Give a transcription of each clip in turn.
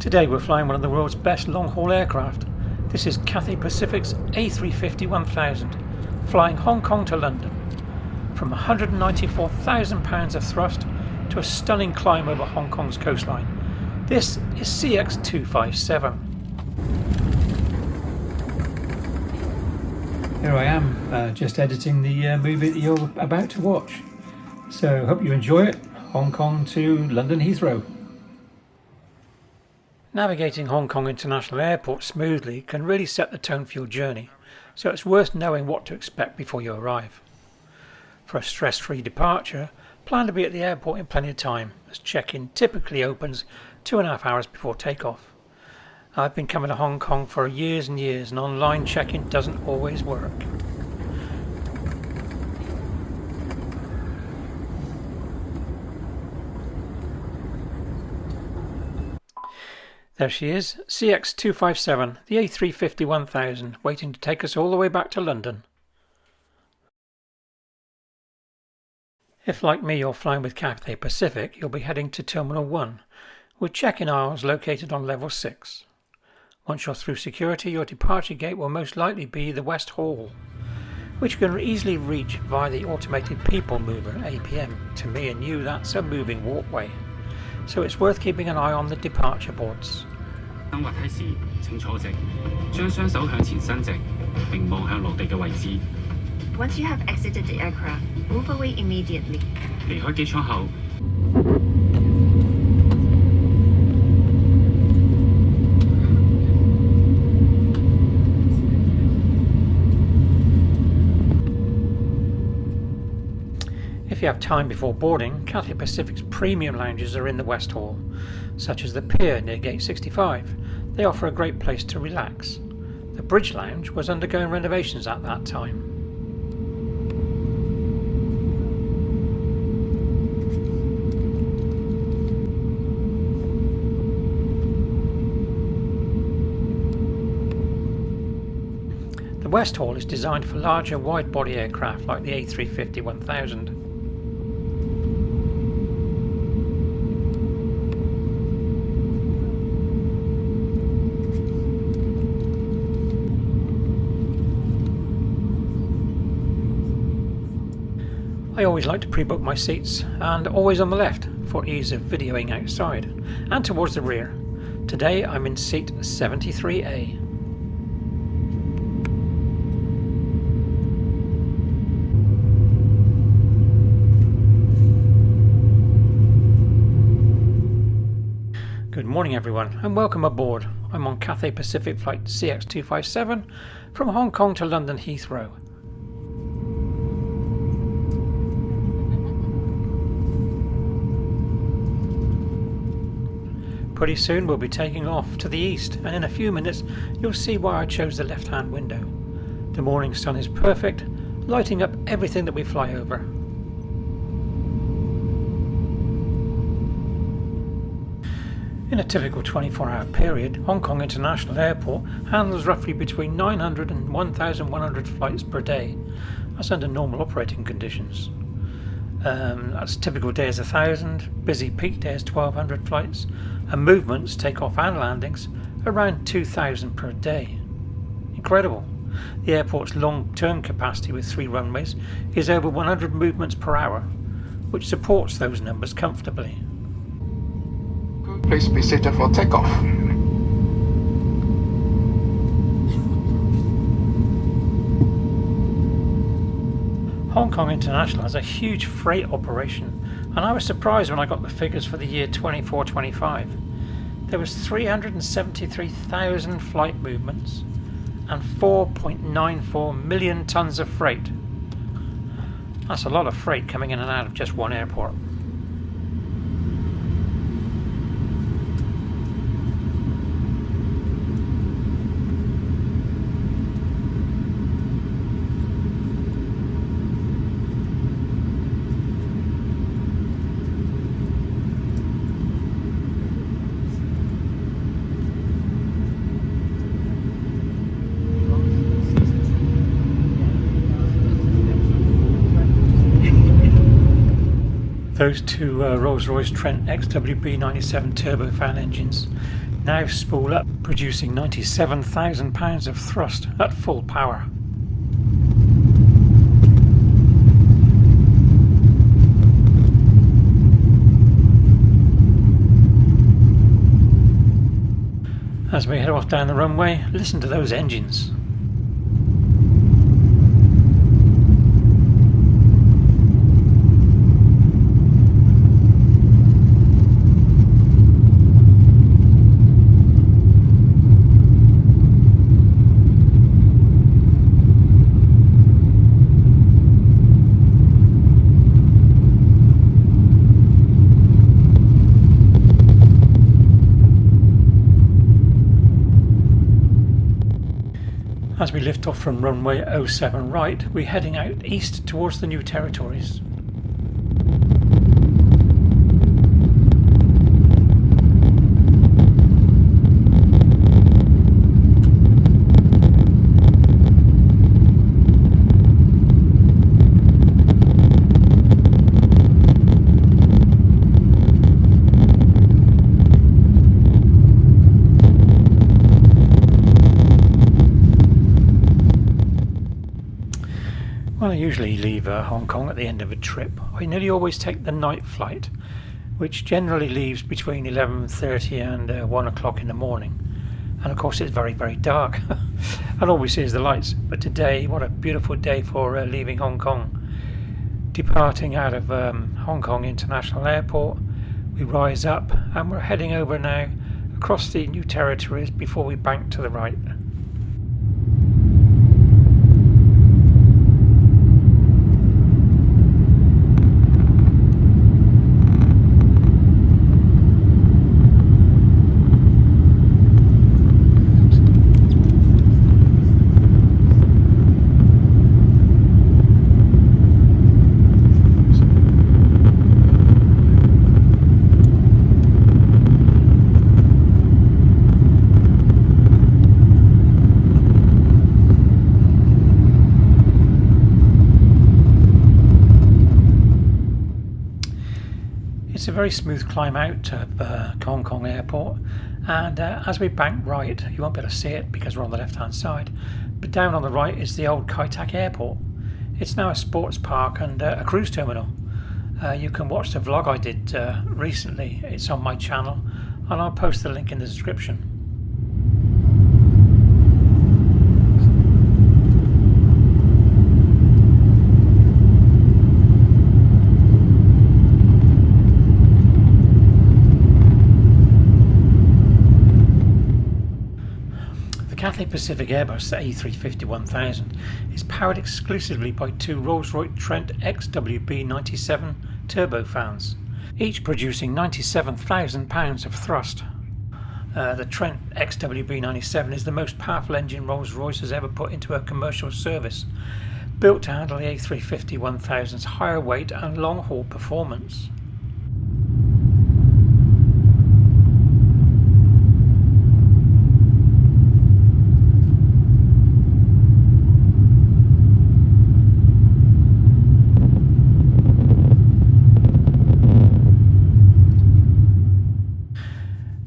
Today we're flying one of the world's best long-haul aircraft. This is Cathay Pacific's A350-1000, flying Hong Kong to London. From 194,000 pounds of thrust to a stunning climb over Hong Kong's coastline. This is CX257. Here I am, just editing the movie that you're about to watch. So hope you enjoy it. Hong Kong to London Heathrow. Navigating Hong Kong International Airport smoothly can really set the tone for your journey, so it's worth knowing what to expect before you arrive. For a stress-free departure, plan to be at the airport in plenty of time, as check-in typically opens 2.5 hours before takeoff. I've been coming to Hong Kong for years and years, and online check-in doesn't always work. There she is, CX257, the A350-1000, waiting to take us all the way back to London. If, like me, you're flying with Cathay Pacific, you'll be heading to Terminal 1, with check-in aisles located on Level 6. Once you're through security, your departure gate will most likely be the West Hall, which you can easily reach via the automated people mover, APM. To me and you, that's a moving walkway, so it's worth keeping an eye on the departure boards. Once you have exited the aircraft, move away immediately. If you have time before boarding, Cathay Pacific's premium lounges are in the West Hall, such as the Pier near Gate 65. They offer a great place to relax. The Bridge Lounge was undergoing renovations at that time. The West Hall is designed for larger wide-body aircraft like the A350-1000. I always like to pre-book my seats, and always on the left for ease of videoing outside, and towards the rear. Today I'm in seat 73A. Good morning everyone, and welcome aboard. I'm on Cathay Pacific Flight CX257 from Hong Kong to London Heathrow. Pretty soon we'll be taking off to the east, and in a few minutes you'll see why I chose the left-hand window. The morning sun is perfect, lighting up everything that we fly over. In a typical 24-hour period, Hong Kong International Airport handles roughly between 900 and 1,100 flights per day. That's under normal operating conditions. That's typical days 1,000, busy peak days 1,200 flights, and movements, takeoff and landings, around 2,000 per day. Incredible. The airport's long-term capacity with 3 runways is over 100 movements per hour, which supports those numbers comfortably. Please be seated for takeoff. Hong Kong International has a huge freight operation, and I was surprised when I got the figures for the year 24-25. There was 373,000 flight movements and 4.94 million tons of freight. That's a lot of freight coming in and out of just one airport. Those two Rolls-Royce Trent XWB-97 turbofan engines now spool up, producing 97,000 pounds of thrust at full power. As we head off down the runway, listen to those engines. As we lift off from runway 07 right, we're heading out east towards the new territories. When I usually leave Hong Kong at the end of a trip, I nearly always take the night flight, which generally leaves between 11:30 and 1 o'clock in the morning. And of course it's very, very dark. And all we see is the lights. But today, what a beautiful day for leaving Hong Kong. Departing out of Hong Kong International Airport, we rise up and we're heading over now across the new territories before we bank to the right. It's a very smooth climb out of Hong Kong Airport, and as we bank right, you won't be able to see it because we're on the left hand side, but down on the right is the old Kai Tak Airport. It's now a sports park and a cruise terminal. You can watch the vlog I did recently. It's on my channel and I'll post the link in the description. Cathay Pacific Airbus A350-1000 is powered exclusively by two Rolls-Royce Trent XWB-97 turbofans, each producing 97,000 pounds of thrust. The Trent XWB-97 is the most powerful engine Rolls-Royce has ever put into a commercial service, built to handle the A350-1000's higher weight and long-haul performance.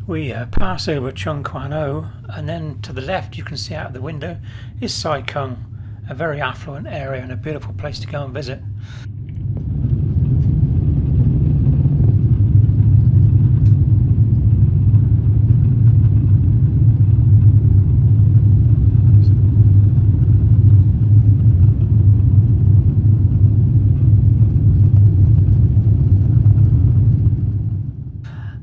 We pass over Chung Kwan O, and then to the left you can see out of the window is Sai Kung, a very affluent area and a beautiful place to go and visit.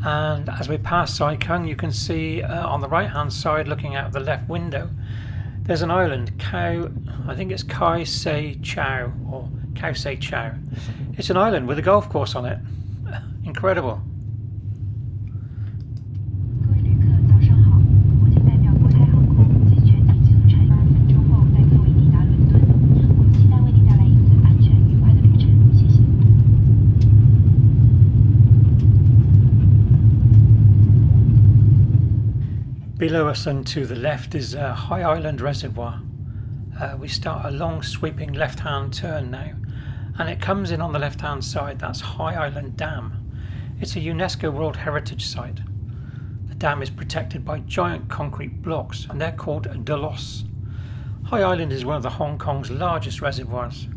And as we pass Sai Kung, you can see on the right hand side, looking out the left window, there's an island, I think it's Kai Sai Chow or Khao Sai Chow. It's an island with a golf course on it. Incredible. Below us and to the left is High Island Reservoir. We start a long sweeping left hand turn now, and it comes in on the left hand side. That's High Island Dam. It's a UNESCO World Heritage Site. The dam is protected by giant concrete blocks, and they're called dolos. High Island is one of Hong Kong's largest reservoirs.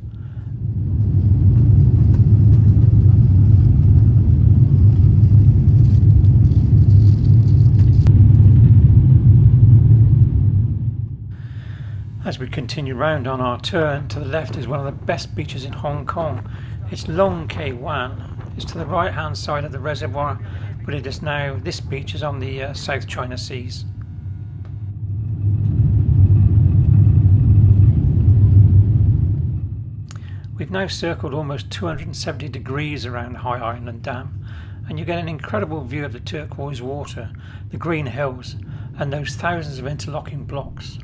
As we continue round on our turn, to the left is one of the best beaches in Hong Kong. It's Long Kei Wan. It's to the right hand side of the reservoir, but this beach is on the South China Seas. We've now circled almost 270 degrees around High Island Dam, and you get an incredible view of the turquoise water, the green hills, and those thousands of interlocking blocks.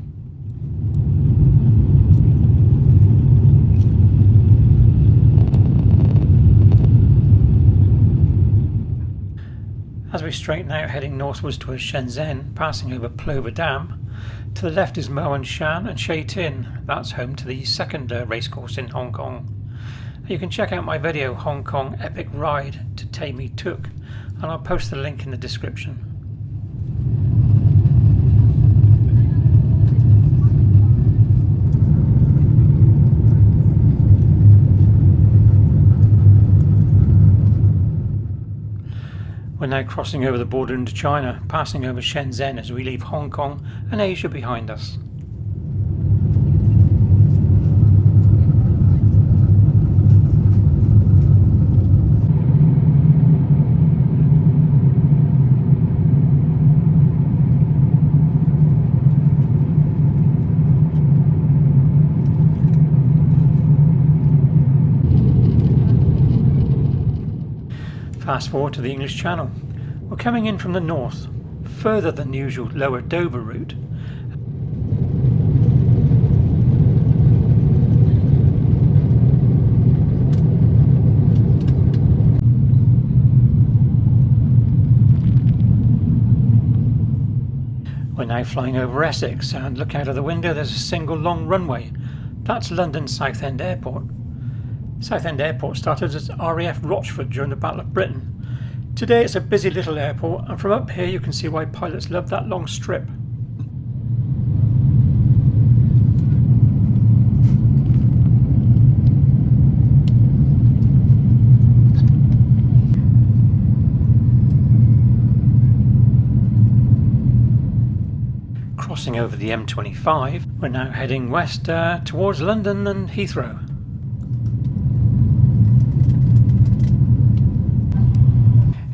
As we straighten out heading northwards towards Shenzhen, passing over Plover Dam, to the left is Mo and Shan and Shay Tin. That's home to the second racecourse in Hong Kong. You can check out my video Hong Kong Epic Ride to Tay Me Tuk, and I'll post the link in the description. We're now crossing over the border into China, passing over Shenzhen as we leave Hong Kong and Asia behind us. Fast forward to the English Channel. We're coming in from the north, further than the usual lower Dover route. We're now flying over Essex, and look out of the window, there's a single long runway. That's London Southend Airport. Southend Airport started as RAF Rochford during the Battle of Britain. Today it's a busy little airport, and from up here you can see why pilots love that long strip. Crossing over the M25, we're now heading west towards London and Heathrow.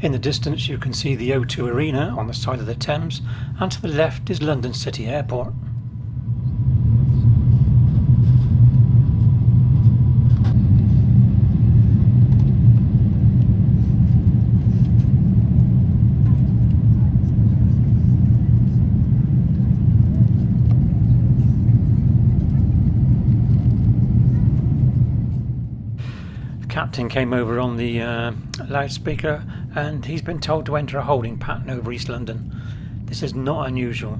In the distance you can see the O2 Arena on the side of the Thames, and to the left is London City Airport. The captain came over on the loudspeaker, and he's been told to enter a holding pattern over East London. This is not unusual.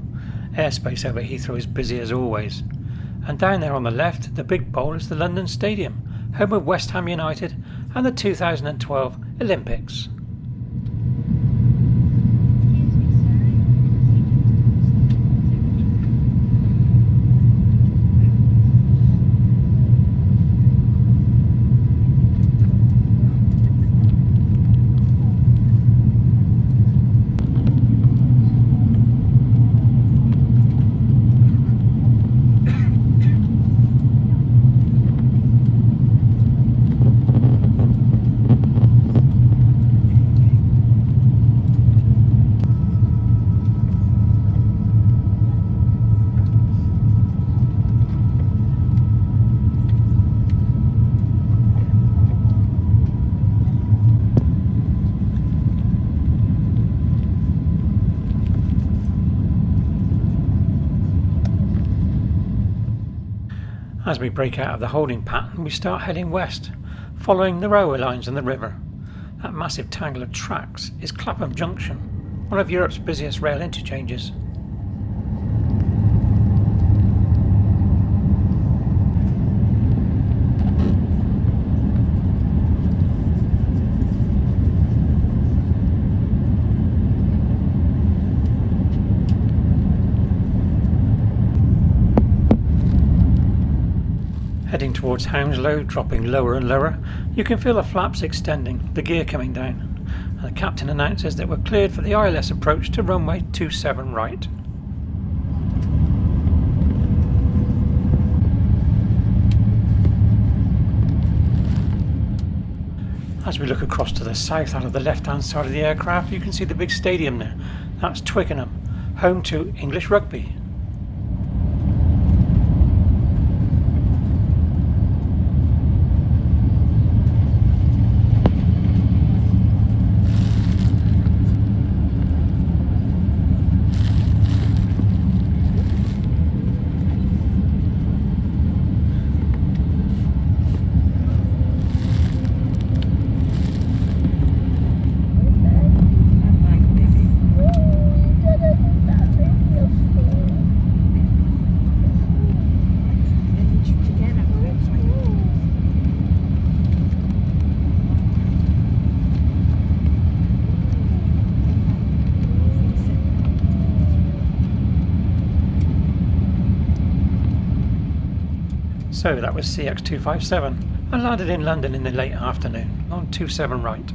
Airspace over Heathrow is busy as always. And down there on the left, the big bowl is the London Stadium, home of West Ham United and the 2012 Olympics. As we break out of the holding pattern, we start heading west, following the railway lines and the river. That massive tangle of tracks is Clapham Junction, one of Europe's busiest rail interchanges. Heading towards Hounslow, dropping lower and lower, you can feel the flaps extending, the gear coming down, and the captain announces that we're cleared for the ILS approach to runway 27 right. As we look across to the south out of the left hand side of the aircraft, you can see the big stadium there. That's Twickenham, home to English rugby. So that was CX257. I landed in London in the late afternoon on 27 right.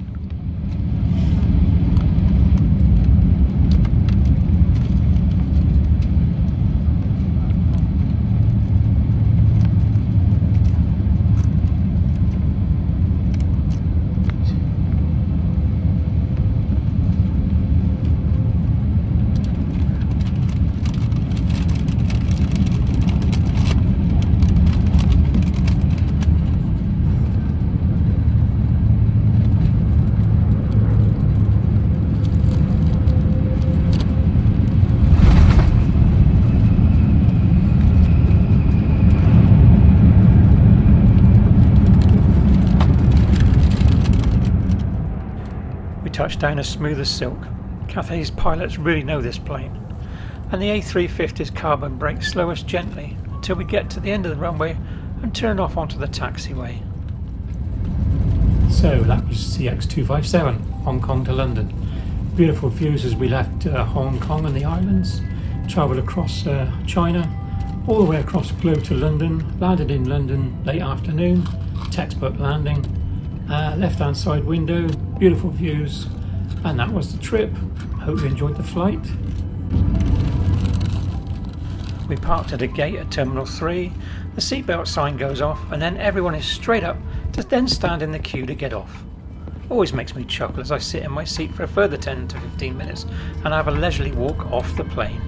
Touchdown as smooth as silk. Cathay's pilots really know this plane, and the A350's carbon brakes slow us gently until we get to the end of the runway and turn off onto the taxiway. So that was CX257, Hong Kong to London. Beautiful views as we left Hong Kong and the islands, travelled across China, all the way across the globe to London, landed in London late afternoon, textbook landing. Left hand side window, beautiful views, and that was the trip. Hope you enjoyed the flight. We parked at a gate at Terminal 3, the seatbelt sign goes off, and then everyone is straight up to then stand in the queue to get off. Always makes me chuckle as I sit in my seat for a further 10 to 15 minutes and have a leisurely walk off the plane.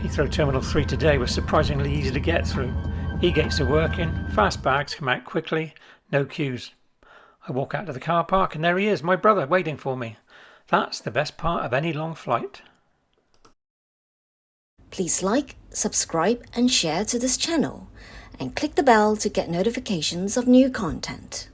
Heathrow Terminal 3 today was surprisingly easy to get through. E-gates are working, fast bags come out quickly, no queues. I walk out to the car park and there he is, my brother, waiting for me. That's the best part of any long flight. Please like, subscribe and share to this channel, and click the bell to get notifications of new content.